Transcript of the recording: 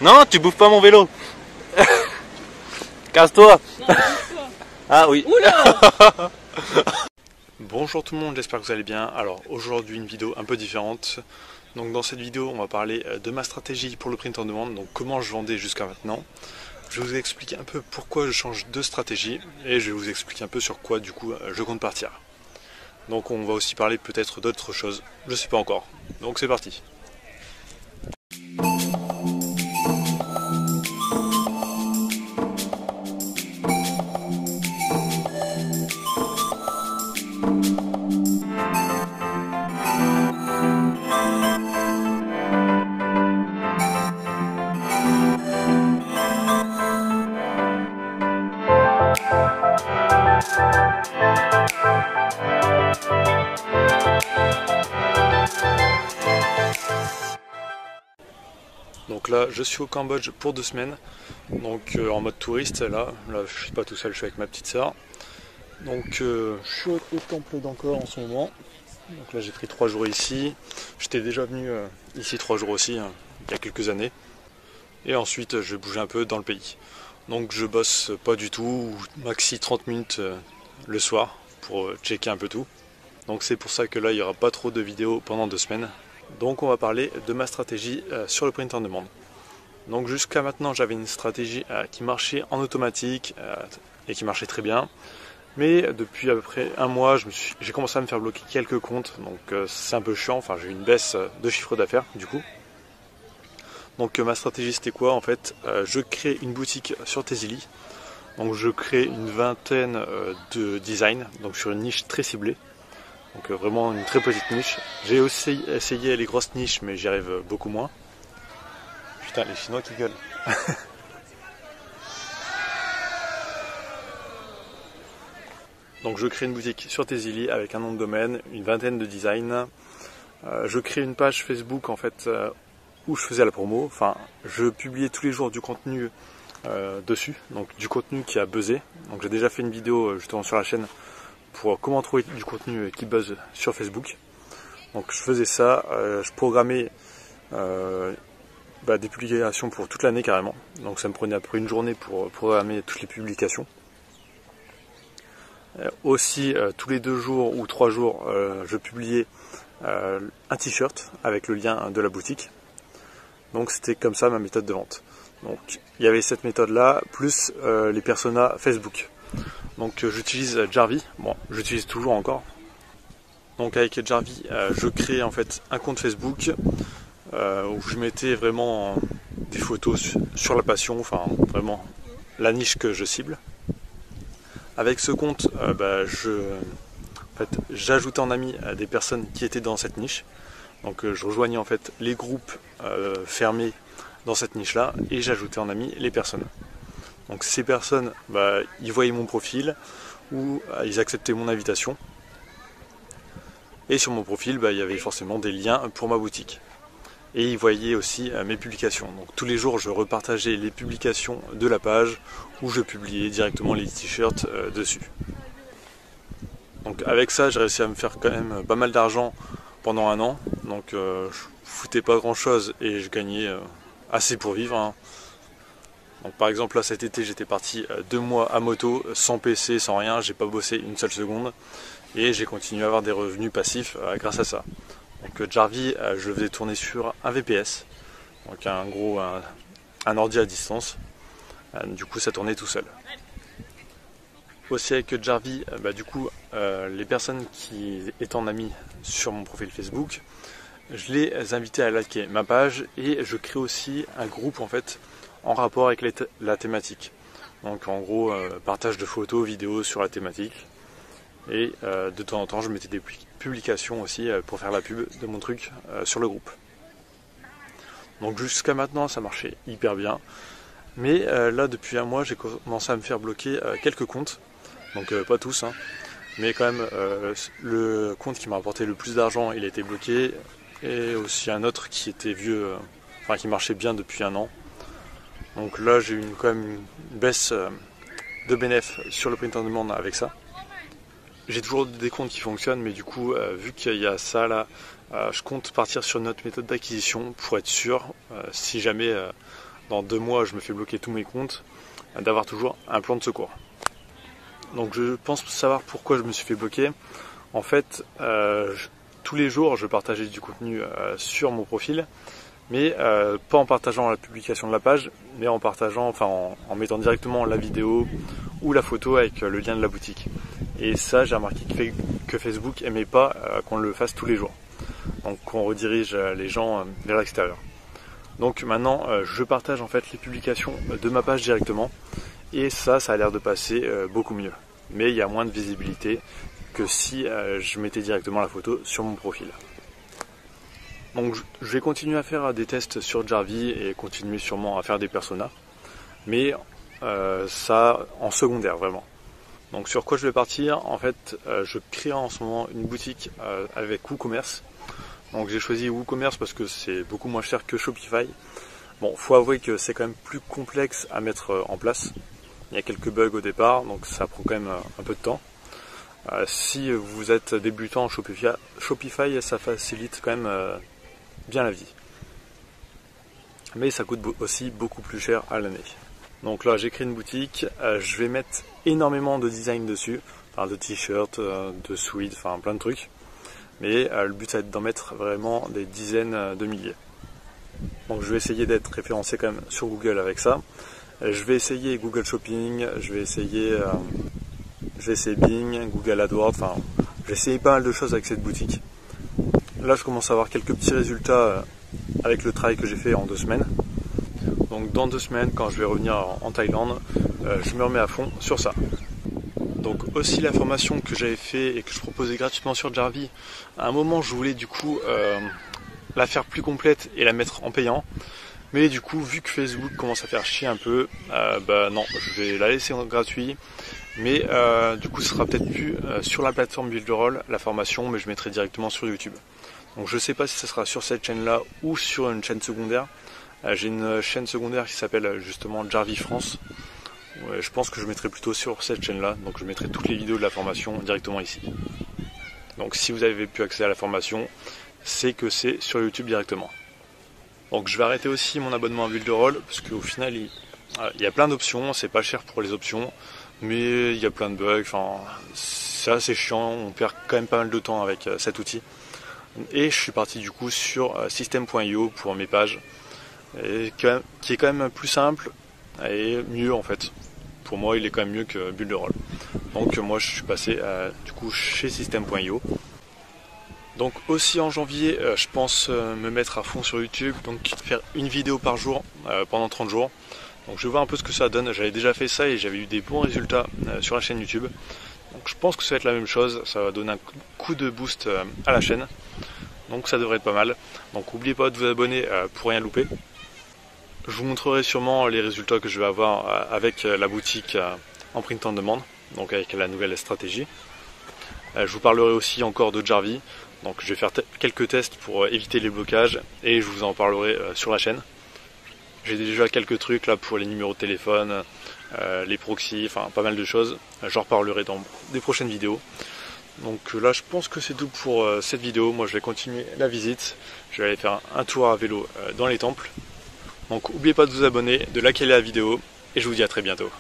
Non, tu bouffes pas mon vélo. Casse-toi. Non, casse-toi. Ah oui. Oula. Bonjour tout le monde, j'espère que vous allez bien. Alors aujourd'hui une vidéo un peu différente. Donc dans cette vidéo on va parler de ma stratégie pour le print on demand, donc comment je vendais jusqu'à maintenant. Je vais vous expliquer un peu pourquoi je change de stratégie et je vais vous expliquer un peu sur quoi du coup je compte partir. Donc on va aussi parler peut-être d'autres choses, je sais pas encore. Donc c'est parti. Donc là je suis au Cambodge pour 2 semaines, donc en mode touriste là je suis pas tout seul, je suis avec ma petite soeur. Donc je suis au temple d'Angkor en ce moment. Donc là j'ai pris 3 jours ici. J'étais déjà venu ici 3 jours aussi il y a quelques années. Et ensuite je vais bouger un peu dans le pays. Donc je bosse pas du tout, maxi 30 minutes le soir pour checker un peu tout. Donc c'est pour ça que là il n'y aura pas trop de vidéos pendant 2 semaines. Donc on va parler de ma stratégie sur le print on demand. Donc jusqu'à maintenant j'avais une stratégie qui marchait en automatique et qui marchait très bien. Mais depuis à peu près un mois j'ai commencé à me faire bloquer quelques comptes. Donc c'est un peu chiant, enfin j'ai eu une baisse de chiffre d'affaires du coup. Donc ma stratégie c'était quoi en fait? Je crée une boutique sur Tezily. Donc je crée une vingtaine de designs, donc sur une niche très ciblée. Donc vraiment une très petite niche. J'ai aussi essayé les grosses niches mais j'y arrive beaucoup moins. Putain, les Chinois qui gueulent. Donc je crée une boutique sur Tezily avec un nom de domaine, une vingtaine de designs. Je crée une page Facebook en fait où je faisais la promo. Enfin, je publiais tous les jours du contenu dessus, donc du contenu qui a buzzé. Donc j'ai déjà fait une vidéo justement sur la chaîne pour comment trouver du contenu qui buzz sur Facebook. Donc je faisais ça, je programmais des publications pour toute l'année carrément. Donc ça me prenait à peu près une journée pour programmer toutes les publications. Aussi tous les 2 jours ou 3 jours je publiais un t-shirt avec le lien de la boutique. Donc c'était comme ça ma méthode de vente. Donc il y avait cette méthode là plus les personas Facebook. Donc j'utilise Jarvee, bon j'utilise toujours encore. Donc avec Jarvee je crée en fait un compte Facebook où je mettais vraiment des photos sur la passion, enfin vraiment la niche que je cible. Avec ce compte j'ajoutais en ami des personnes qui étaient dans cette niche. Donc je rejoignais en fait les groupes fermés dans cette niche là et j'ajoutais en ami les personnes. Donc ces personnes, ils voyaient mon profil ou ils acceptaient mon invitation. Et sur mon profil, il y avait forcément des liens pour ma boutique. Et ils voyaient aussi mes publications. Donc tous les jours, je repartageais les publications de la page où je publiais directement les t-shirts dessus. Donc avec ça, j'ai réussi à me faire quand même pas mal d'argent pendant un an. Donc je foutais pas grand chose et je gagnais assez pour vivre, hein. Donc par exemple là cet été j'étais parti 2 mois à moto, sans PC, sans rien, j'ai pas bossé une seule seconde et j'ai continué à avoir des revenus passifs grâce à ça. Donc Jarvee je le faisais tourner sur un VPS, donc un ordi à distance, du coup ça tournait tout seul. Aussi avec Jarvee, les personnes qui étaient en amis sur mon profil Facebook, je les invitais à liker ma page et je crée aussi un groupe en fait en rapport avec la thématique. Donc en gros partage de photos, vidéos sur la thématique. Et de temps en temps je mettais des publications aussi pour faire la pub de mon truc sur le groupe. Donc jusqu'à maintenant ça marchait hyper bien. Mais là depuis un mois j'ai commencé à me faire bloquer quelques comptes. Donc pas tous, hein. Mais quand même le compte qui m'a rapporté le plus d'argent il a été bloqué. Et aussi un autre qui était vieux, qui marchait bien depuis un an. Donc là j'ai eu quand même une baisse de bénéfice sur le print on demand avec ça. J'ai toujours des comptes qui fonctionnent, mais du coup vu qu'il y a ça là, je compte partir sur une autre méthode d'acquisition pour être sûr, si jamais dans 2 mois je me fais bloquer tous mes comptes, d'avoir toujours un plan de secours. Donc je pense savoir pourquoi je me suis fait bloquer. En fait, tous les jours je partageais du contenu sur mon profil, mais pas en partageant la publication de la page, mais en partageant, enfin en mettant directement la vidéo ou la photo avec le lien de la boutique. Et ça, j'ai remarqué que Facebook aimait pas qu'on le fasse tous les jours. Donc qu'on redirige les gens vers l'extérieur. Donc maintenant, je partage en fait les publications de ma page directement. Et ça a l'air de passer beaucoup mieux. Mais il y a moins de visibilité que si je mettais directement la photo sur mon profil. Donc je vais continuer à faire des tests sur Jarvee et continuer sûrement à faire des personas. Mais ça en secondaire vraiment. Donc sur quoi je vais partir? En fait, je crée en ce moment une boutique avec WooCommerce. Donc j'ai choisi WooCommerce parce que c'est beaucoup moins cher que Shopify. Bon, faut avouer que c'est quand même plus complexe à mettre en place. Il y a quelques bugs au départ, donc ça prend quand même un peu de temps. Si vous êtes débutant en Shopify, ça facilite quand même bien la vie. Mais ça coûte aussi beaucoup plus cher à l'année. Donc là j'ai créé une boutique, je vais mettre énormément de design dessus, enfin de t-shirts, de sweats, enfin plein de trucs. Mais le but ça va être d'en mettre vraiment des dizaines de milliers. Donc je vais essayer d'être référencé quand même sur Google avec ça. Je vais essayer Google Shopping, je vais essayer Bing, Google AdWords, enfin j'ai essayé pas mal de choses avec cette boutique. Là je commence à avoir quelques petits résultats avec le travail que j'ai fait en 2 semaines. Donc dans 2 semaines, quand je vais revenir en Thaïlande, je me remets à fond sur ça. Donc aussi la formation que j'avais fait et que je proposais gratuitement sur Jarvee, à un moment je voulais du coup la faire plus complète et la mettre en payant. Mais du coup vu que Facebook commence à faire chier un peu, non, je vais la laisser en gratuit. Mais du coup ce sera peut-être plus sur la plateforme Builderall la formation, mais je mettrai directement sur YouTube. Donc je sais pas si ce sera sur cette chaîne là ou sur une chaîne secondaire. J'ai une chaîne secondaire qui s'appelle justement Jarvee France. Ouais, je pense que je mettrai plutôt sur cette chaîne là, donc je mettrai toutes les vidéos de la formation directement ici. Donc si vous avez pu accéder à la formation, c'est que c'est sur YouTube directement. Donc je vais arrêter aussi mon abonnement à Builderall, parce qu'au final il y a plein d'options, c'est pas cher pour les options, mais il y a plein de bugs, enfin c'est assez chiant, on perd quand même pas mal de temps avec cet outil. Et je suis parti du coup sur System.io pour mes pages, et qui est quand même plus simple et mieux en fait. Pour moi il est quand même mieux que Builderall. Donc moi je suis passé du coup chez System.io. Donc aussi en janvier je pense me mettre à fond sur YouTube, donc faire une vidéo par jour pendant 30 jours. Donc je vais voir un peu ce que ça donne. J'avais déjà fait ça et j'avais eu des bons résultats sur la chaîne YouTube. Donc je pense que ça va être la même chose, ça va donner un coup de boost à la chaîne. Donc ça devrait être pas mal. Donc n'oubliez pas de vous abonner pour rien louper. Je vous montrerai sûrement les résultats que je vais avoir avec la boutique en print on demand, donc avec la nouvelle stratégie. Je vous parlerai aussi encore de Jarvee, donc je vais faire quelques tests pour éviter les blocages et je vous en parlerai sur la chaîne. J'ai déjà quelques trucs là pour les numéros de téléphone, les proxys, enfin pas mal de choses. J'en reparlerai dans des prochaines vidéos. Donc là je pense que c'est tout pour cette vidéo. Moi je vais continuer la visite, je vais aller faire un tour à vélo dans les temples. Donc n'oubliez pas de vous abonner, de liker la vidéo et je vous dis à très bientôt.